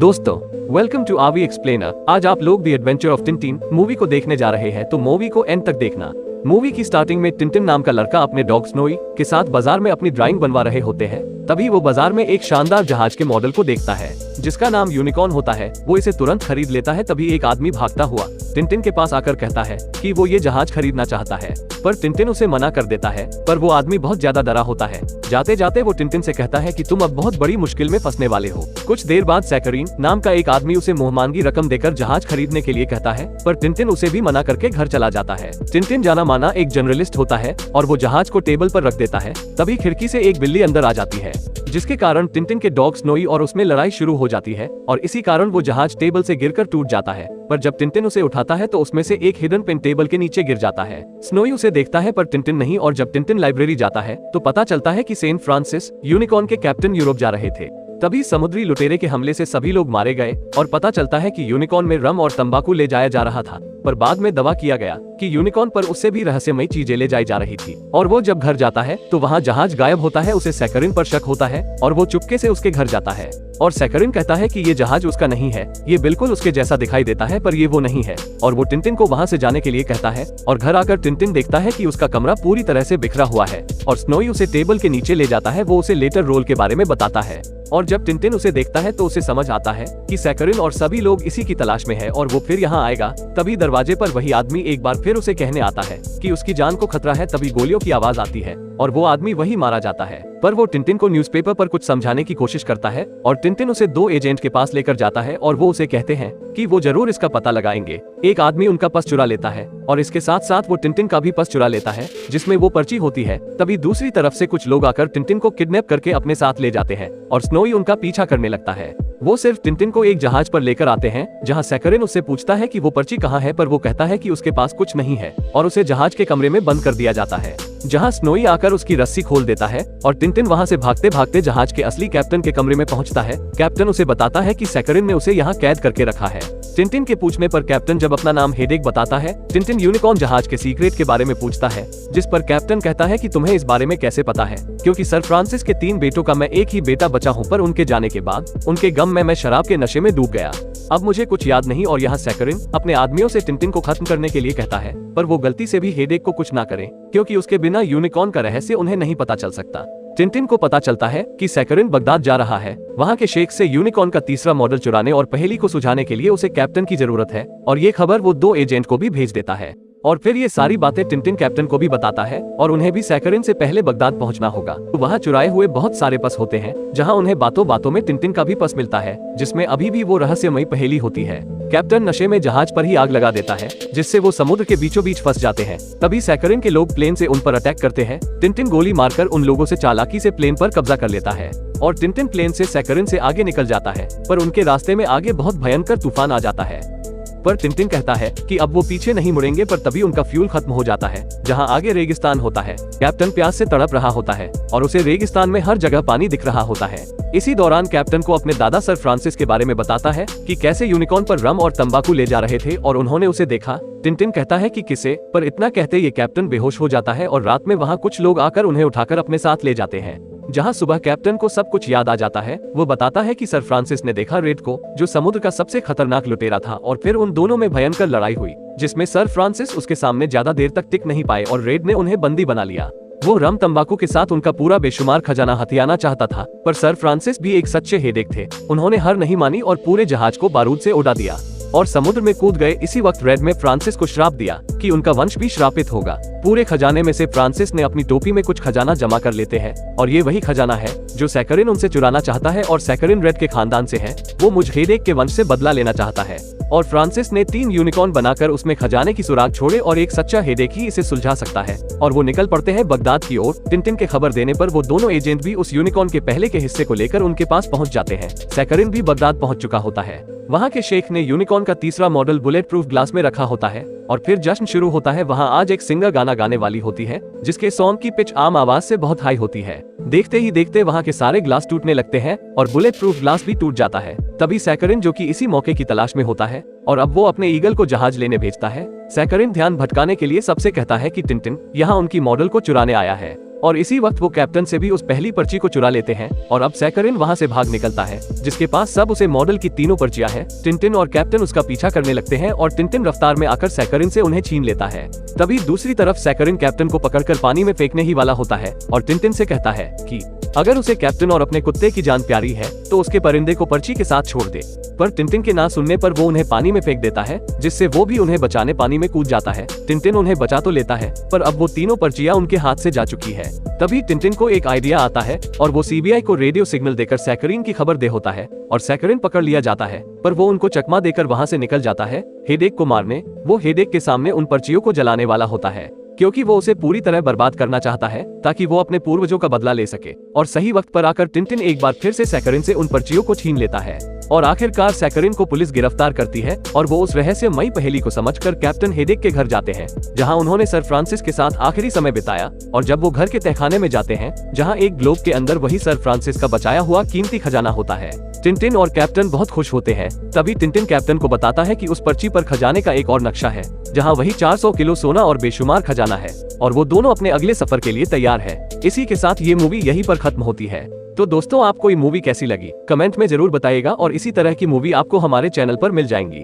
दोस्तों, welcome to आवी explainer. आज आप लोग the adventure of Tintin movie को देखने जा रहे हैं, तो मूवी को एंड तक देखना। मूवी की स्टार्टिंग में टिंटिन नाम का लड़का अपने डॉग स्नोई के साथ बाजार में अपनी ड्राइंग बनवा रहे होते हैं। तभी वो बाजार में एक शानदार जहाज के मॉडल को देखता है जिसका नाम यूनिकॉर्न होता है। वो इसे तुरंत खरीद लेता है। तभी एक आदमी भागता हुआ टिंटिन के पास आकर कहता है कि वो ये जहाज खरीदना चाहता है, पर टिंटिन उसे मना कर देता है। पर वो आदमी बहुत ज्यादा डरा होता है। जाते जाते वो टिंटिन से कहता है कि तुम अब बहुत बड़ी मुश्किल में फंसने वाले हो। कुछ देर बाद सैकरीन नाम का एक आदमी उसे मुंहमांगी रकम देकर जहाज खरीदने के लिए कहता है, पर टिंटिन उसे भी मना करके घर चला जाता है। टिंटिन जाना माना एक जर्नलिस्ट होता है और वो जहाज को टेबल पर रख देता है। तभी खिड़की से एक बिल्ली अंदर आ जाती है, जिसके कारण टिंटिन के डॉग स्नोई और उसमें लड़ाई शुरू हो जाती है और इसी कारण वो जहाज टेबल से गिरकर टूट जाता है। पर जब टिंटिन उसे उठाता है तो उसमें से एक हिडन पेन टेबल के नीचे गिर जाता है। स्नोई उसे देखता है पर टिंटिन नहीं, और जब टिंटिन लाइब्रेरी जाता है तो पता चलता है कि सेंट फ्रांसिस यूनिकॉर्न के कैप्टन यूरोप जा रहे थे। तभी समुद्री लुटेरे के हमले से सभी लोग मारे गए और पता चलता है कि यूनिकॉर्न में रम और तंबाकू ले जाया जा रहा था, पर बाद में दावा किया गया कि यूनिकॉर्न पर उससे भी रहस्यमयी चीजें ले जाई जा रही थी। और वो जब घर जाता है तो वहाँ जहाज गायब होता है। उसे सैकरीन पर शक होता है और वो चुपके से उसके घर जाता है और सैकरीन कहता है कि ये जहाज उसका नहीं है, ये बिल्कुल उसके जैसा दिखाई देता है पर ये वो नहीं है। और वो टिंटिन को वहाँ से जाने के लिए कहता है और घर आकर टिंटिन देखता है कि उसका कमरा पूरी तरह से बिखरा हुआ है और स्नोई उसे टेबल के नीचे ले जाता है। वो उसे लेटर रोल के बारे में बताता है और जब टिंटिन उसे देखता है तो उसे समझ आता है कि सैकरीन और सभी लोग इसी की तलाश में है और वो फिर यहाँ आएगा। तभी दरवाजे पर वही आदमी एक बार फिर उसे कहने आता है कि उसकी जान को खतरा है। तभी गोलियों की आवाज आती है और वो आदमी वही मारा जाता है। पर वो टिंटिन को न्यूज़पेपर पर कुछ समझाने की कोशिश करता है और टिंटिन उसे दो एजेंट के पास लेकर जाता है और वो उसे कहते हैं कि वो जरूर इसका पता लगाएंगे। एक आदमी उनका पर्स चुरा लेता है और इसके साथ साथ वो टिंटिन का भी पर्स चुरा लेता है जिसमें वो पर्ची होती है। तभी दूसरी तरफ से कुछ लोग आकर टिंटिन को किडनैप करके अपने साथ ले जाते हैं और स्नोई उनका पीछा करने लगता है। वो सिर्फ टिंटिन को एक जहाज पर लेकर आते हैं जहां सैकरीन उससे पूछता है कि वो पर्ची कहाँ है, पर वो कहता है कि उसके पास कुछ नहीं है और उसे जहाज के कमरे में बंद कर दिया जाता है, जहां स्नोई आकर उसकी रस्सी खोल देता है और टिंटिन वहां से भागते भागते जहाज के असली कैप्टन के कमरे में पहुंचता है। कैप्टन उसे बताता है कि सैकरीन ने उसे यहाँ कैद करके रखा है। टिंटिन के पूछने पर कैप्टन जब अपना नाम हेडेक बताता है, टिंटिन यूनिकॉर्न जहाज के सीक्रेट के बारे में पूछता है, जिस पर कैप्टन कहता है कि तुम्हें इस बारे में कैसे पता है, क्योंकि सर फ्रांसिस के 3 बेटों का मैं एक ही बेटा बचा हूँ, पर उनके जाने के बाद उनके गम में मैं शराब के नशे में डूब गया। अब मुझे कुछ याद नहीं। और यहाँ सैकरीन अपने आदमियों से टिंटिन को खत्म करने के लिए कहता है, पर वो गलती से भी हेडेक को कुछ ना करें क्योंकि उसके बिना यूनिकॉर्न का रहस्य उन्हें नहीं पता चल सकता। टिंटिन को पता चलता है कि सैकरीन बगदाद जा रहा है, वहाँ के शेख से यूनिकॉर्न का तीसरा मॉडल चुराने और पहेली को सुलझाने के लिए उसे कैप्टन की जरूरत है। और ये खबर वो 2 एजेंट को भी भेज देता है और फिर ये सारी बातें टिंटिन कैप्टन को भी बताता है और उन्हें भी सैकरीन से पहले बगदाद पहुंचना होगा। तो वहाँ चुराए हुए बहुत सारे पर्स होते हैं जहाँ उन्हें बातों बातों में टिंटिन का भी पर्स मिलता है जिसमें अभी भी वो रहस्यमयी पहेली होती है। कैप्टन नशे में जहाज पर ही आग लगा देता है जिससे वो समुद्र के बीचों बीच फंस जाते हैं। तभी सैकरीन के लोग प्लेन से उन पर अटैक करते हैं। टिंटिन गोली मारकर उन लोगों से चालाकी से प्लेन पर कब्जा कर लेता है और टिंटिन प्लेन से सैकरीन से आगे निकल जाता है, पर उनके रास्ते में आगे बहुत भयंकर तूफान आ जाता है। पर टिंटिन कहता है कि अब वो पीछे नहीं मुड़ेंगे, पर तभी उनका फ्यूल खत्म हो जाता है जहां आगे रेगिस्तान होता है। कैप्टन प्यास से तड़प रहा होता है और उसे रेगिस्तान में हर जगह पानी दिख रहा होता है। इसी दौरान कैप्टन को अपने दादा सर फ्रांसिस के बारे में बताता है कि कैसे यूनिकॉर्न पर रम और तंबाकू ले जा रहे थे और उन्होंने उसे देखा। टिंटिन कहता है कि किसे, पर इतना कहते ये कैप्टन बेहोश हो जाता है और रात में वहाँ कुछ लोग आकर उन्हें उठाकर अपने साथ ले जाते हैं। जहां सुबह कैप्टन को सब कुछ याद आ जाता है। वो बताता है कि सर फ्रांसिस ने देखा रेड को, जो समुद्र का सबसे खतरनाक लुटेरा था, और फिर उन दोनों में भयंकर लड़ाई हुई जिसमें सर फ्रांसिस उसके सामने ज्यादा देर तक टिक नहीं पाए और रेड ने उन्हें बंदी बना लिया। वो रम तंबाकू के साथ उनका पूरा बेशुमार खजाना हथियाना चाहता था, पर सर फ्रांसिस भी एक सच्चे हेडेक थे। उन्होंने हार नहीं मानी और पूरे जहाज को बारूद से उड़ा दिया और समुद्र में कूद गए। इसी वक्त रेड में फ्रांसिस को श्राप दिया कि उनका वंश भी श्रापित होगा। पूरे खजाने में से फ्रांसिस ने अपनी टोपी में कुछ खजाना जमा कर लेते हैं और ये वही खजाना है जो सैकरीन उनसे चुराना चाहता है। और सैकरीन रेड के खानदान से है, वो मुझ हेडेक के वंश से बदला लेना चाहता है और फ्रांसिस ने 3 यूनिकॉर्न बनाकर उसमें खजाने की सुराग छोड़े और एक सच्चा हेडेक ही इसे सुलझा सकता है। और वो निकल पड़ते हैं बगदाद की ओर। टिंटिन के खबर देने पर वो दोनों एजेंट भी उस यूनिकॉर्न के पहले के हिस्से को लेकर उनके पास पहुंच जाते हैं। सैकरीन भी बगदाद पहुंच चुका होता है। वहाँ के शेख ने यूनिकॉर्न का तीसरा मॉडल बुलेट प्रूफ ग्लास में रखा होता है और फिर जश्न शुरू होता है। वहाँ आज एक सिंगर गाना गाने वाली होती है जिसके सॉन्ग की पिच आम आवाज से बहुत हाई होती है। देखते ही देखते वहाँ के सारे ग्लास टूटने लगते हैं और बुलेट प्रूफ ग्लास भी टूट जाता है। तभी सैकरीन, जो कि इसी मौके की तलाश में होता है और अब वो अपने ईगल को जहाज लेने भेजता है। सैकरीन ध्यान भटकाने के लिए सबसे कहता है कि टिंटिन यहाँ उनकी मॉडल को चुराने आया है और इसी वक्त वो कैप्टन से भी उस पहली पर्ची को चुरा लेते हैं और अब सैकरिन वहाँ से भाग निकलता है, जिसके पास सब उसे मॉडल की तीनों पर्चियां हैं। टिंटिन और कैप्टन उसका पीछा करने लगते हैं और टिंटिन रफ्तार में आकर सैकरिन से उन्हें छीन लेता है। तभी दूसरी तरफ सैकरिन कैप्टन को पकड़कर पानी में फेंकने ही वाला होता है और टिंटिन से कहता है कि अगर उसे कैप्टन और अपने कुत्ते की जान प्यारी है तो उसके परिंदे को पर्ची के साथ छोड़ दे। पर टिंटिन के ना सुनने पर वो उन्हें पानी में फेंक देता है, जिससे वो भी उन्हें बचाने पानी में कूद जाता है। टिंटिन उन्हें बचा तो लेता है, पर अब वो तीनों पर्चियां उनके हाथ से जा चुकी है। तभी टिंटिन को एक आइडिया आता है और वो सीबीआई को रेडियो सिग्नल देकर सैकरिन की खबर दे होता है और सैकरिन पकड़ लिया जाता है, पर वो उनको चकमा देकर वहाँ से निकल जाता है हेडेक को मारने। वो हेडेक के सामने उन पर्चियों को जलाने वाला होता है, क्योंकि वो उसे पूरी तरह बर्बाद करना चाहता है ताकि वो अपने पूर्वजों का बदला ले सके। और सही वक्त पर आकर टिंटिन एक बार फिर से सैकरिन से उन पर्चियों को छीन लेता है और आखिरकार सैकरिन को पुलिस गिरफ्तार करती है और वो उस रहस्यमयी पहेली को समझकर कैप्टन हेडेक के घर जाते हैं, जहां उन्होंने सर फ्रांसिस के साथ आखिरी समय बिताया। और जब वो घर के तहखाने में जाते हैं जहां एक ग्लोब के अंदर वही सर फ्रांसिस का बचाया हुआ कीमती खजाना होता है, टिंटिन और कैप्टन बहुत खुश होते हैं। तभी टिंटिन कैप्टन को बताता है कि उस पर्ची पर खजाने का एक और नक्शा है, जहां वही 400 किलो सोना और बेशुमार खजाना है, और वो दोनों अपने अगले सफर के लिए तैयार है। इसी के साथ ये मूवी यहीं पर खत्म होती है। तो दोस्तों, आपको ये मूवी कैसी लगी कमेंट में जरूर बताइएगा और इसी तरह की मूवी आपको हमारे चैनल पर मिल जाएंगी।